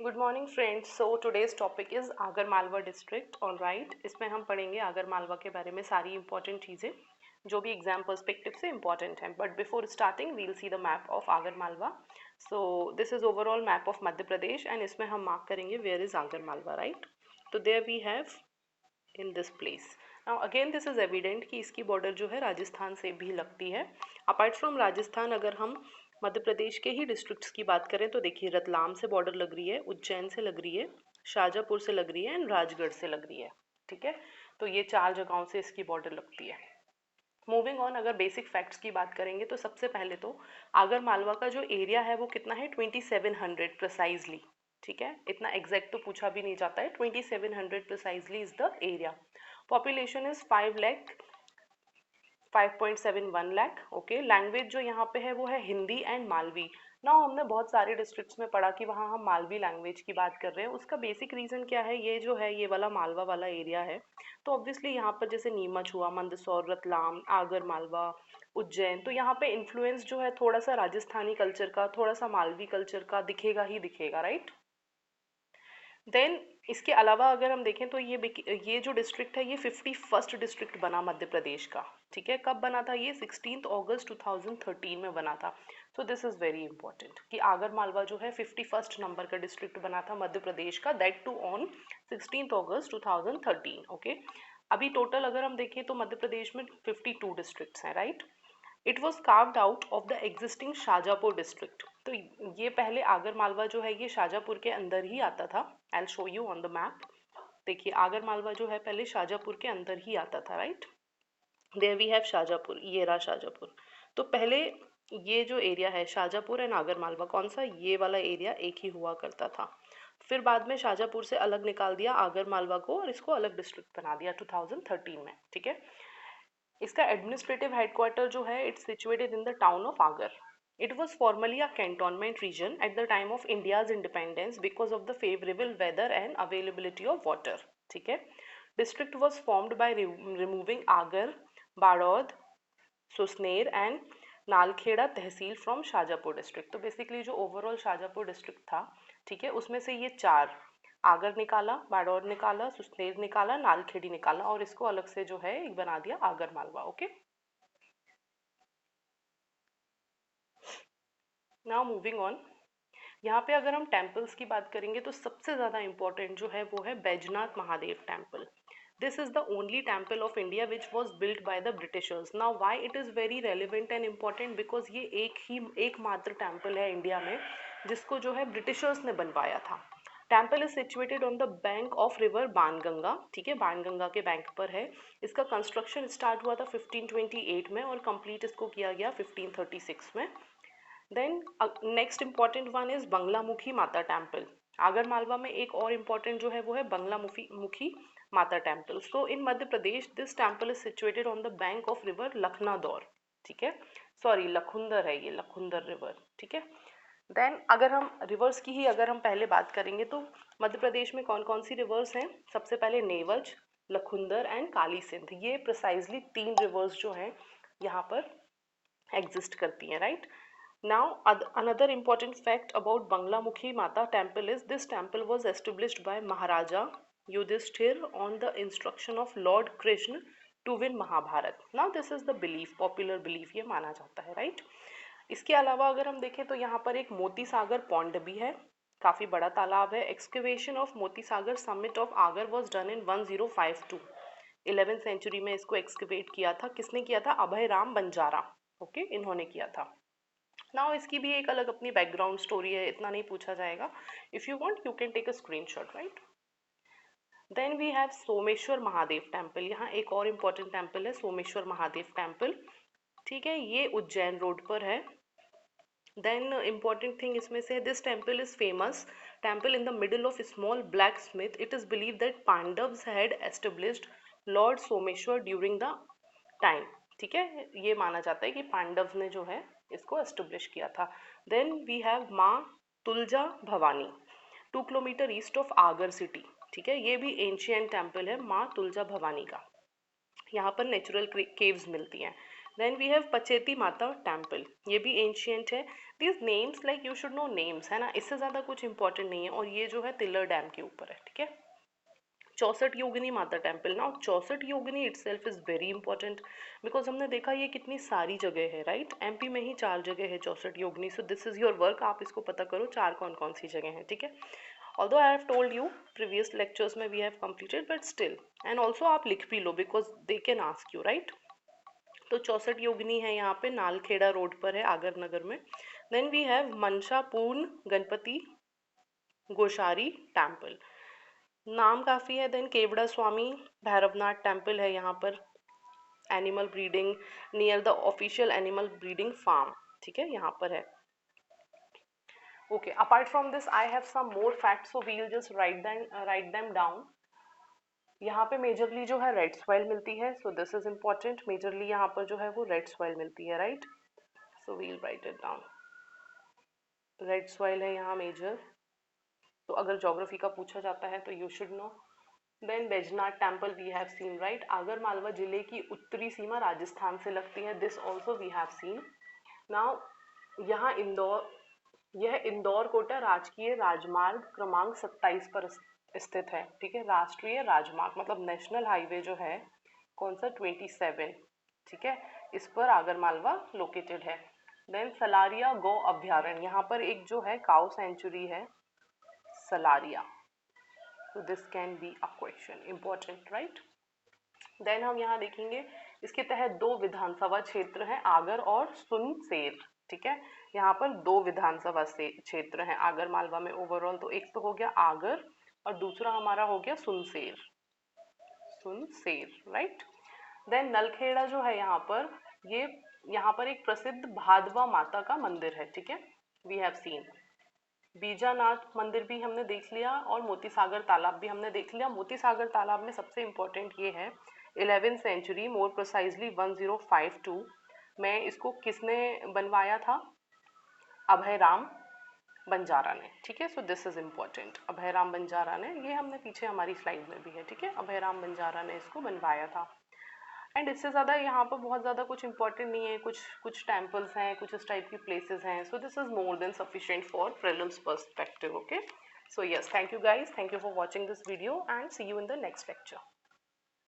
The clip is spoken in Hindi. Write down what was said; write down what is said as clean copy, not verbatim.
Good morning friends. So today's topic is Agar Malwa district. All right, इसमें हम पढ़ेंगे आगर मालवा के बारे में सारी इंपॉर्टेंट चीज़ें जो भी एग्जाम पर्सपेक्टिव से इंपॉर्टेंट हैं। But before starting we'll see the map of Agar Malwa. So this is overall map of Madhya Pradesh and इसमें हम मार्क करेंगे where is Agar Malwa, right. तो there we have in this place. Now again this is evident कि इसकी बॉर्डर जो है राजस्थान से भी लगती है। अपार्ट फ्रॉम राजस्थान अगर हम मध्य प्रदेश के ही डिस्ट्रिक्ट्स की बात करें तो देखिए रतलाम से बॉर्डर लग रही है, उज्जैन से लग रही है, शाजापुर से लग रही है एंड राजगढ़ से लग रही है। ठीक है, तो ये 4 जगहों से इसकी बॉर्डर लगती है। मूविंग ऑन, अगर बेसिक फैक्ट्स की बात करेंगे तो सबसे पहले तो आगर मालवा का जो एरिया है वो कितना है, 2700 प्रिसाइजली। ठीक है, इतना एग्जैक्ट तो पूछा भी नहीं जाता है। 2700 precisely is the area. Population is 5.71 lakh. Okay, language जो यहाँ पे है वो है हिंदी एंड मालवी। ना हमने बहुत सारे डिस्ट्रिक्ट्स में पढ़ा कि वहाँ हम मालवी लैंग्वेज की बात कर रहे हैं। उसका बेसिक रीज़न क्या है, ये जो है ये वाला मालवा वाला एरिया है, तो ऑब्वियसली यहाँ पर जैसे नीमच हुआ, मंदसौर, रतलाम, आगर मालवा, उज्जैन, तो यहाँ पे इन्फ्लुएंस जो है थोड़ा सा राजस्थानी कल्चर का, थोड़ा सा मालवी कल्चर का दिखेगा ही दिखेगा, राइट। देन इसके अलावा अगर हम देखें तो ये जो डिस्ट्रिक्ट है ये 51st डिस्ट्रिक्ट बना मध्य प्रदेश का। ठीक है, कब बना था ये, 16 अगस्त 2013 में बना था। सो दिस इज़ वेरी इंपॉर्टेंट कि आगर मालवा जो है 51st नंबर का डिस्ट्रिक्ट बना था मध्य प्रदेश का, that too on 16 August 2013। Okay, अभी टोटल अगर हम देखें तो मध्य प्रदेश में 52 डिस्ट्रिक्ट्स हैं, right. It was carved out of the existing Shajapur district. तो ये पहले आगर मालवा जो है ये शाजापुर के अंदर ही आता था। I will show you on the map. देखिए आगर मालवा जो है पहले शाजापुर के अंदर ही आता था, right. There we have Shajapur, ये रहा शाजापुर। तो पहले ये जो एरिया है शाजापुर एंड आगर मालवा, कौन सा, ये वाला एरिया एक ही हुआ करता था। फिर बाद में शाजापुर से अलग निकाल दिया आगर मालवा को और इसको अलग डिस्ट्रिक्ट बना दिया 2013 में। ठीक है, इसका एडमिनिस्ट्रेटिव हेडक्वार्टर जो है it's situated in the town of Agar. It was formerly a cantonment region at the time of India's independence because of the favourable weather and availability of water. ठीक है, district was formed by removing Agar, Barod, Susner and Nalkheda tehsil from Shajapur district. तो बेसिकली जो ओवरऑल शाजापुर डिस्ट्रिक्ट था, ठीक है, उसमें से ये 4 आगर निकाला, बाड़ौर निकाला, सुसनेर निकाला, नालखेड़ी निकाला और इसको अलग से जो है एक बना दिया Agar Malwa. Okay, now moving on, यहाँ पे अगर हम टेम्पल्स की बात करेंगे तो सबसे ज़्यादा इंपॉर्टेंट जो है वो है Baijnath Mahadev temple. This is the only temple of India which was built by the Britishers. Now why it is very relevant and important, because ये एकमात्र टेम्पल है इंडिया में जिसको जो है ब्रिटिशर्स ने बनवाया था। Temple is situated on the bank of river Banganga. ठीक है, बाणगंगा के बैंक पर है। इसका कंस्ट्रक्शन स्टार्ट हुआ था 1528 में और कंप्लीट इसको किया गया 1536 में। Then next important one is Baglamukhi Mata temple. Agar Malwa में एक और इम्पॉर्टेंट जो है वो है Bangalamukhi Mata temple. So in Madhya Pradesh this temple is situated on the bank of river Lakhnadaur. ठीक है, सॉरी लखुंदर है ये, लखुंदर रिवर। ठीक है, देन अगर हम रिवर्स की ही अगर हम पहले बात करेंगे तो मध्य प्रदेश में कौन कौन सी रिवर्स हैं, सबसे पहले नेवज, लखुंदर एंड काली सिंध। ये प्रिसाइजली 3 रिवर्स जो हैं यहाँ पर एग्जिस्ट करती हैं, right. Now, another important fact about Banglamukhi Mata temple is this temple was established by Maharaja Yudhishthir on the instruction of Lord Krishna to win Mahabharat. Now, this is the belief, popular belief, ये माना जाता है, right? इसके अलावा अगर हम देखें तो यहाँ पर एक मोती सागर पॉन्ड भी है, काफ़ी बड़ा तालाब है। Excavation of Moti Sagar summit of Agar was done in 1052। 11th century में इसको एक्सकेवेट किया था, किसने किया था, अभय राम बंजारा। ओके, इन्होंने किया था। नाउ इसकी भी एक अलग अपनी बैकग्राउंड स्टोरी है, इतना नहीं पूछा जाएगा। If you want you can take a screenshot, right. Then we have Someshwar Mahadev temple. यहाँ एक और इम्पॉर्टेंट टेम्पल है सोमेश्वर महादेव टेम्पल। ठीक है, ये उज्जैन रोड पर है। देन इम्पॉर्टेंट थिंग इसमें से, this temple is famous temple in the middle of small black Smith. It is believe that Pandavas had established Lord Someshwar during the time. ठीक है, ये माना जाता है कि पांडव ने जो है इसको एस्टेब्लिश किया था। देन वी हैव माँ Tulja Bhavani, 2 kilometre east of Agar city. ठीक है, ये भी एंशियंट टेम्पल है माँ तुलजा भवानी का। यहाँ पर नेचुरल केव्स मिलती हैं। देन वी हैव पचेती माता टेम्पल, ये भी एंशियंट है। These names like you should no names, है ना, इससे ज़्यादा कुछ इंपॉर्टेंट नहीं है। और ये जो है तिल्लर डैम के ऊपर है, ठीक है। 64 योगिनी माता टेम्पल ना, 64 Yogini itself is very important because हमने देखा ये कितनी सारी जगह है, राइट। एमपी में ही 4 जगह है 64 Yogini. So this is your work, आप इसको पता करो 4 कौन कौन सी जगह हैं, ठीक है। Although I have told you previous lectures में we have completed, but still, and also आप लिख भी लो because they can ask you, right. तो 64 योगिनी है यहाँ पे, नालखेड़ा रोड पर है आगर नगर में। देन वी हैव मनसा पूर्ण गणपति गोशारी टेम्पल, नाम काफ़ी है। देन केवड़ा स्वामी भैरवनाथ टेम्पल है यहाँ पर, animal breeding near the official animal breeding farm, ठीक है, यहाँ पर है। Okay, apart from this I have some more facts, so we will just write them down. यहाँ पे मेजरली जो है रेड सॉइल मिलती है, so this is important. Majorly यहाँ पर जो है वो रेड सॉइल मिलती है, right. So we will write it down, red soil है यहाँ मेजर। तो अगर ज्योग्राफी का पूछा जाता है तो you should know. Then Baijnath temple we have seen, right. Agar Malwa जिले की उत्तरी सीमा राजस्थान से लगती है, this also we have seen. Now यहाँ इंदौर, यह इंदौर कोटा राजकीय राजमार्ग क्रमांक 27 पर स्थित है, ठीक है। राष्ट्रीय राजमार्ग मतलब नेशनल हाईवे जो है कौन सा, 27, ठीक है, इस पर आगर मालवा लोकेटेड है। देन सलारिया गौ अभ्यारण्य, यहाँ पर एक जो है काउ सेंचुरी है Salariya, so this can be a question important, right। Then हम यहाँ देखेंगे इसके तहत 2 विधानसभा क्षेत्र हैं, आगर और सुनसेर, ठीक है। यहाँ पर 2 विधानसभा से क्षेत्र हैं आगर मालवा में ओवरऑल, तो एक तो हो गया आगर और दूसरा हमारा हो गया सुनसेर, सुनसेर, राइट। देन नलखेड़ा जो है यहाँ पर, ये यहाँ पर एक प्रसिद्ध भादवा माता का मंदिर है, ठीक है, वी हैव सीन। बीजानाथ मंदिर भी हमने देख लिया और मोती सागर तालाब भी हमने देख लिया। मोती सागर तालाब में सबसे इम्पोर्टेंट ये है 11वीं सेंचुरी, मोर प्रिसाइजली 1052 में इसको किसने बनवाया था, अभय राम बंजारा ने, ठीक है। सो दिस इज इम्पोर्टेंट, अभय राम बंजारा ने, ये हमने पीछे हमारी स्लाइड में भी है, ठीक है, अभय राम बंजारा ने इसको बनवाया था। एंड इससे ज़्यादा यहाँ पर बहुत ज़्यादा कुछ इंपॉर्टेंट नहीं है, कुछ टेम्पल्स हैं, कुछ इस टाइप की प्लेसेस हैं। So this is more than sufficient for prelims perspective, okay. So yes, thank you guys, thank you for watching this video and see you in the next lecture.